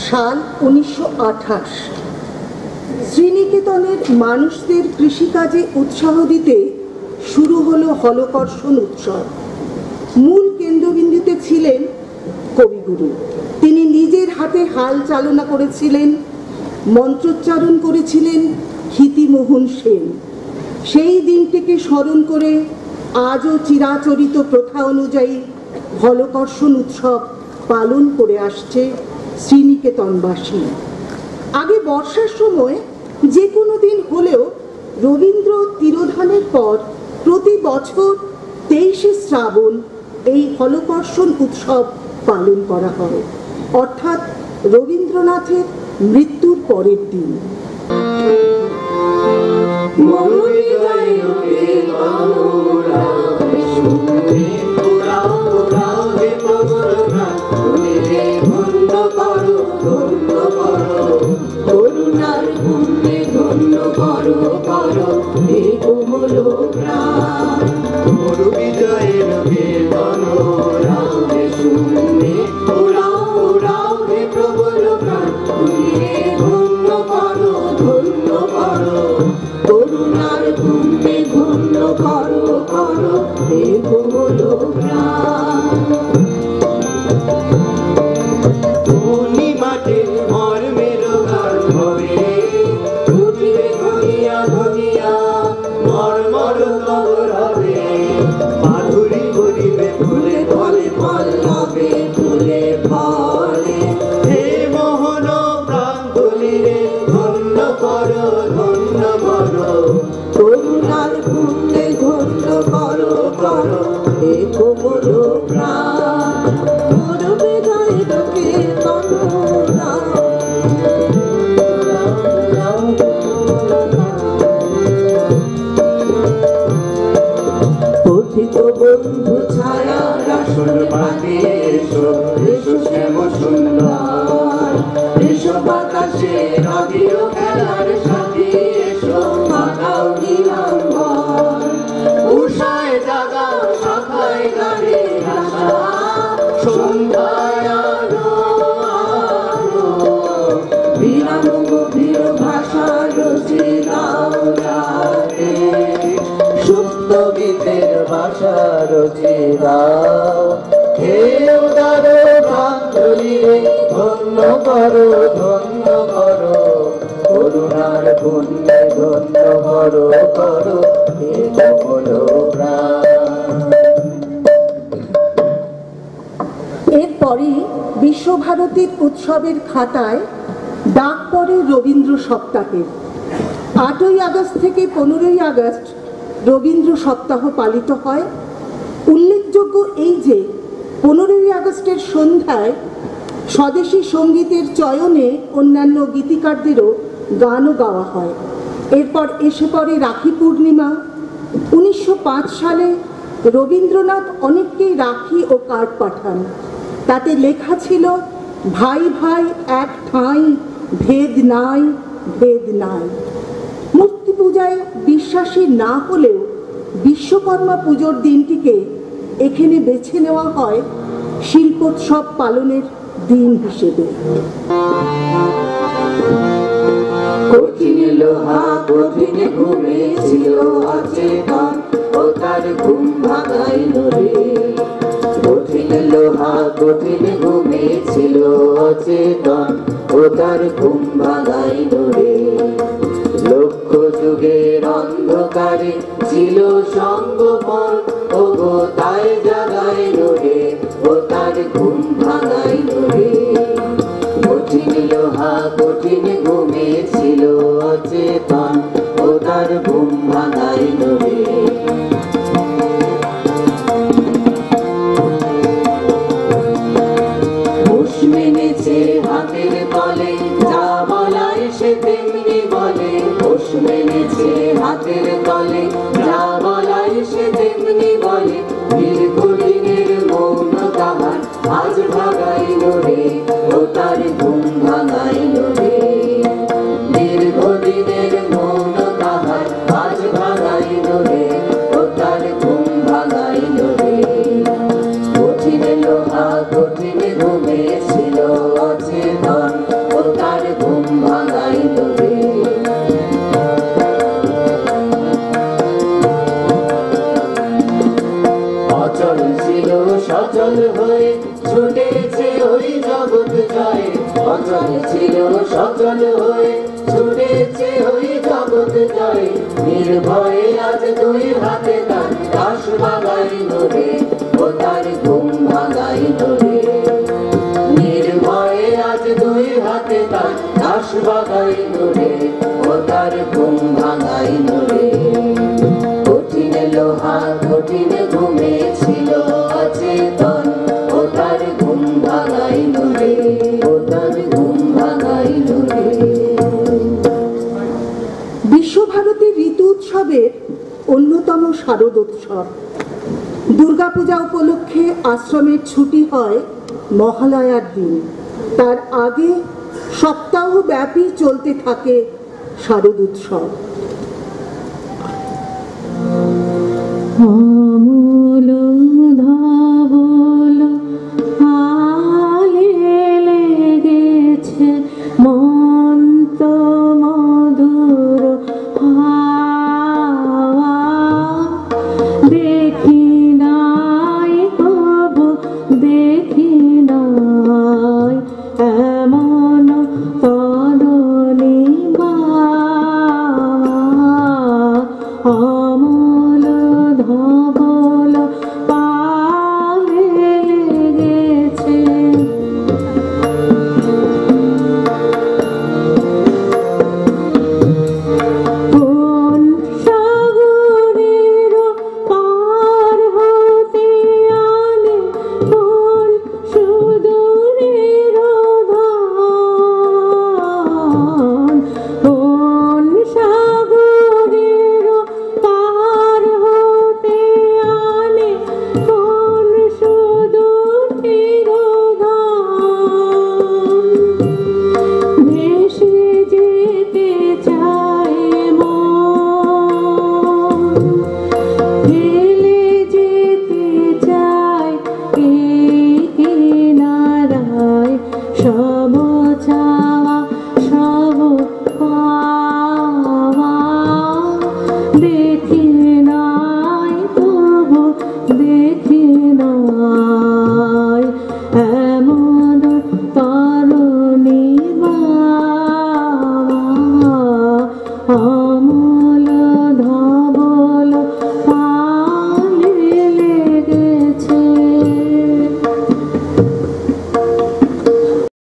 সাল 1928। শ্রীনিকেতনের মানুষদের কৃষিকাজে উৎসাহ দিতে শুরু হলো হলকর্ষণ উৎসব। মূল কেন্দ্রবিন্দুতে ছিলেন কবিগুরু। তিনি নিজের হাতে হাল চালনা করেছিলেন, মন্ত্রোচ্চারণ করেছিলেন হিতিমোহন সেন। সেই দিনটিকে স্মরণ করে আজও চিরাচরিত প্রথা অনুযায়ী হলকর্ষণ উৎসব পালন করে আসছে শ্রীনিকেতনবাসী। আগে বর্ষার সময় যে কোনো দিন হলেও রবীন্দ্র তিরোধানের পর প্রতি বছর 23শে শ্রাবণ এই হলকর্ষণ উৎসব পালন করা হয়, অর্থাৎ রবীন্দ্রনাথের মৃত্যুর পরের দিন। বন্ধু ছায়া রাসুল পাখি এসো এসো শ্যাম সুন্দর, এসো বাতাসে রাগিও খেলার সাথী, এসো মাতাও নীলাম্বর। উষায় জাগা শাখায় গাড়ি আশা, সন্ধ্যায় আলো আলো, বিরাম গভীর ভাষা রচি দাও রাতে, সুপ্ত গীতের ভাষা রচি দাও। হে উদার প্রান্তলিরে ধন্য করো ধন্য করো, করুণার পুণ্যে ধন্য করো করো হে কমল প্রাণ। এরপরই বিশ্বভারতীর উৎসবের খাতায় ডাক পড়ে রবীন্দ্র সপ্তাহের। 8ই আগস্ট থেকে 15ই আগস্ট রবীন্দ্র সপ্তাহ পালিত হয়। উল্লেখযোগ্য এই যে 15ই আগস্টের সন্ধ্যায় স্বদেশী সঙ্গীতের চয়নে অন্যান্য গীতিকারদেরও গানও গাওয়া হয়। এরপর এসে পড়ে রাখি পূর্ণিমা। 1905 সালে রবীন্দ্রনাথ অনেককেই রাখি ও কার্ড পাঠান। তাতে লেখা ছিল, ভাই ভাই এক ঠাঁই, ভেদ নাই ভেদ নাই। মূর্তি পূজায় বিশ্বাসী না হলেও বিশ্বকর্মা পুজোর দিনটিকে এখানে বেছে নেওয়া হয় শিল্পোৎসব পালনের দিন হিসেবে। কঠিন লোহা কঠিন ঘুমেছিল অচেতন, ও তার ঘুম ভাঙাইল রে। কঠিন লোহা কঠিন ঘুমেছিল অচেতন, ও তার ঘুম ভাঙাইল রে। লক্ষ যুগের অন্ধকারে ছিল সঙ্গপন, ও গো তাই জাগাইল রে, ও তার ঘুম ভাঙাইল রে। কঠিন লোহা কঠিন ঘুমেছিল অচেতন, ও তার ঘুম ভাঙাইল রে। হুঁশ মেনেছে হাতের তলে, যা বলায় সে তেমনি বলে। হুঁশ মেনেছে হাতের তলে, যা বলায় সে তেমনি বলে। দীর্ঘদিনের মৌন তাহার আজ ভাগাইল রে, ও তার ঘুম ভাঙাইল রে। দীর্ঘদিনের মৌন তাহার আজ ভাগাইল রে। অচল ছিল সচল হয়ে ছুটেছে ওই জগৎ জয় নির্ভয়ে আজ দুই হাতে তার দাস বাগাইল রে ও তার ঘুম ভাঙাইল রে নির্ভয়ে আজ দুই হাতে তার দাস বাগাইল রে ও তার ঘুম ভাঙাইল রে কঠিন লোহা কঠিন ঘুমে ছিল অচেতন ও তার ঘুম ভাঙাইল রে ও তার ঘুম ভাঙাইল রে বিশ্বভারতীর ঋতু উৎসবের অন্যতম শারদোৎসব। দুর্গাপূজা উপলক্ষে আশ্রমের ছুটি হয় মহালয়ার দিন। তার আগে সপ্তাহব্যাপী চলতে থাকে শারদোৎসব।